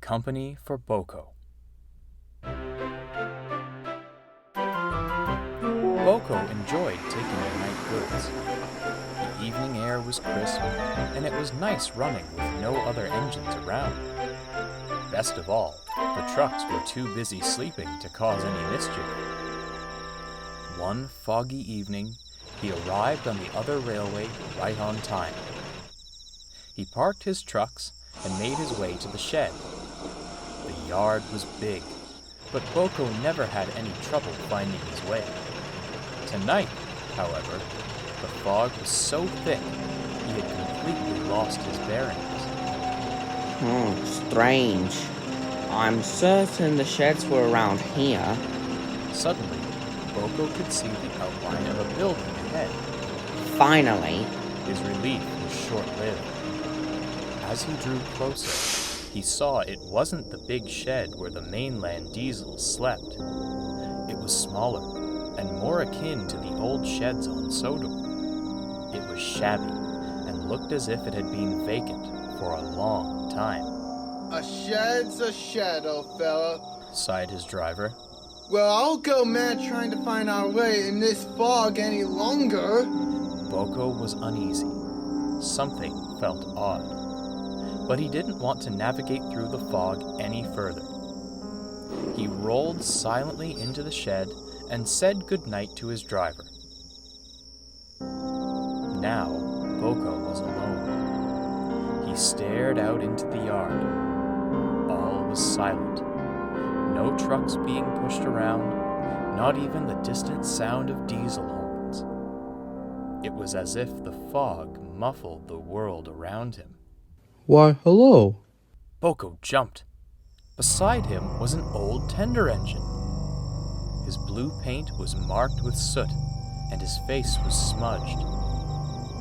company for Boco. Boco enjoyed taking the night goods. The evening air was crisp, and it was nice running with no other engines around. Best of all, the trucks were too busy sleeping to cause any mischief. One foggy evening, he arrived on the other railway right on time. He parked his trucks and made his way to the shed. The yard was big, but Boco never had any trouble finding his way. Tonight, however, the fog was so thick he had completely lost his bearings. Strange. I'm certain the sheds were around here. Suddenly, Boco could see the outline of a building ahead. Finally. His relief was short-lived. As he drew closer, he saw it wasn't the big shed where the mainland diesels slept. It was smaller and more akin to the old sheds on Sodor. It was shabby and looked as if it had been vacant for a long time. A shed's a shed, old fella, sighed his driver. Well, I'll go mad trying to find our way in this fog any longer. Boco was uneasy. Something felt odd. But he didn't want to navigate through the fog any further. He rolled silently into the shed and said goodnight to his driver. Now, Boco was alone. He stared out into the yard. All was silent. No trucks being pushed around, not even the distant sound of diesel horns. It was as if the fog muffled the world around him. Why, hello. Boco jumped. Beside him was an old tender engine. His blue paint was marked with soot, and his face was smudged.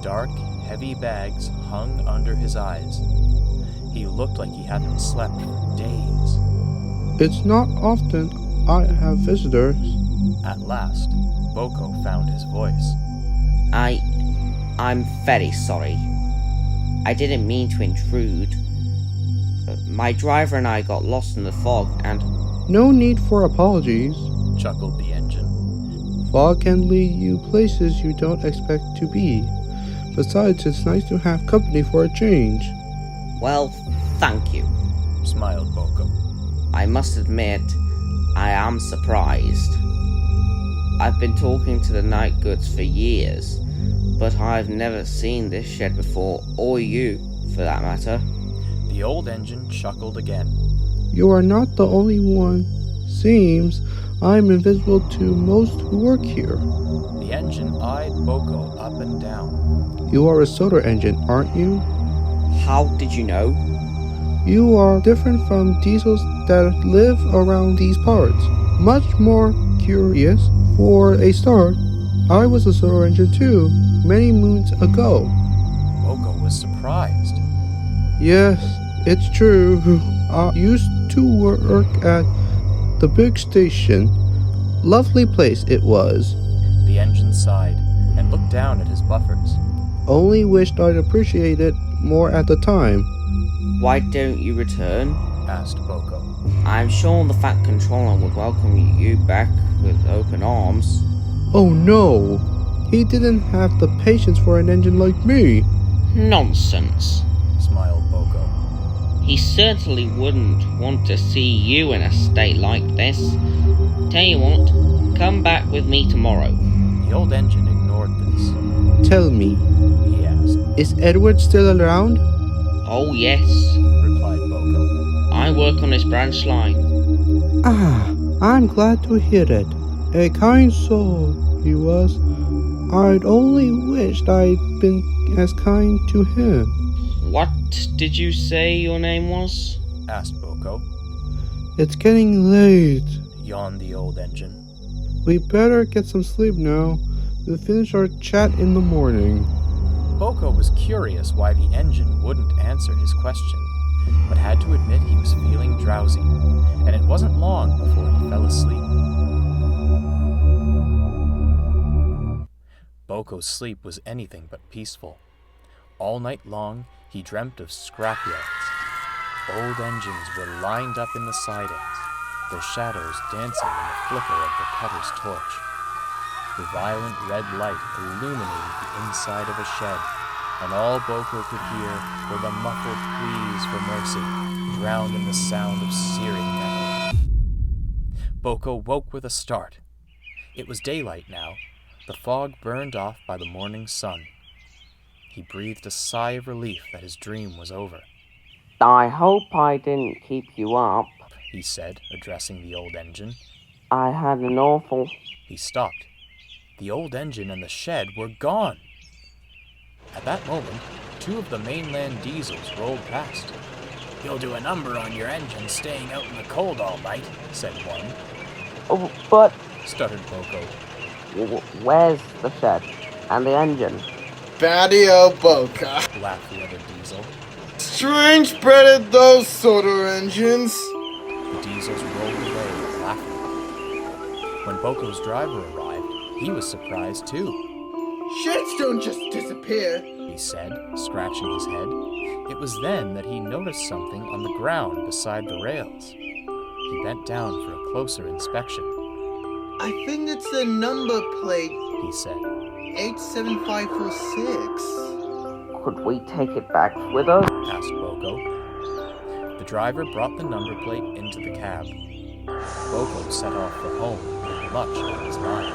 Dark, heavy bags hung under his eyes. He looked like he hadn't slept for days. It's not often I have visitors. At last, Boco found his voice. I'm very sorry. I didn't mean to intrude. My driver and I got lost in the fog and... No need for apologies, chuckled the engine. Fog can lead you places you don't expect to be. Besides, it's nice to have company for a change. Well, thank you, smiled Boco. I must admit, I am surprised. I've been talking to the night goods for years, but I've never seen this shed before, or you, for that matter. The old engine chuckled again. You are not the only one. Seems I'm invisible to most who work here. The engine eyed Boco up and down. You are a soda engine, aren't you? How did you know? You are different from diesels that live around these parts. Much more curious. For a start, I was a solar engine too, many moons ago. Boco was surprised. Yes, it's true. I used to work at the big station. Lovely place it was. The engine sighed and looked down at his buffers. Only wished I'd appreciate it more at the time. Why don't you return? asked Boco. I'm sure the Fat Controller would welcome you back with open arms. Oh no! He didn't have the patience for an engine like me. Nonsense, smiled Boco. He certainly wouldn't want to see you in a state like this. Tell you what, come back with me tomorrow. The old engine ignored this. Tell me, he asked, is Edward still around? Oh yes, replied Boco. I work on his branch line. Ah, I'm glad to hear it. A kind soul he was. I'd only wished I'd been as kind to him. What did you say your name was? asked Boco. It's getting late, yawned the old engine. We better get some sleep now. We'll finish our chat in the morning. Boco was curious why the engine wouldn't answer his question, but had to admit he was feeling drowsy, and it wasn't long before he fell asleep. Boco's sleep was anything but peaceful. All night long, he dreamt of scrapyards, Old engines were lined up in the sidings, their shadows dancing in the flicker of the cutter's torch. The violent red light illuminated the inside of a shed, and all Boco could hear were the muffled pleas for mercy, drowned in the sound of searing metal. Boco woke with a start. It was daylight now, the fog burned off by the morning sun. He breathed a sigh of relief that his dream was over. I hope I didn't keep you up. He said, addressing the old engine. I had an awful... He stopped. The old engine and the shed were gone. At that moment, two of the mainland diesels rolled past. "You'll do a number on your engine staying out in the cold all night," said one. Oh, but Stuttered Boco. where's the shed and the engine? Badio Boca. Laughed the other diesel. Strange breaded those sort of engines. The diesels rolled away, laughing. When Boco's driver arrived, he was surprised too. Sheds don't just disappear. He said, scratching his head. It was then that he noticed something on the ground beside the rails. He bent down for a closer inspection. I think it's the number plate, He said. 87546. Could we take it back with us? Asked Boco. The driver brought the number plate into the cab. Boco set off for home with much on his mind.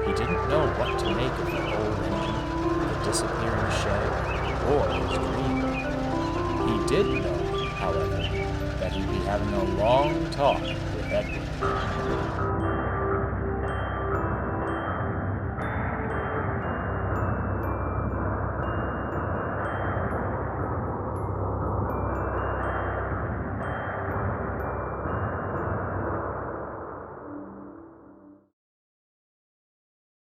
He didn't know what to make of the old engine, the disappearing shed, or his dream. He did know, however, that he'd be having a long talk with Edward.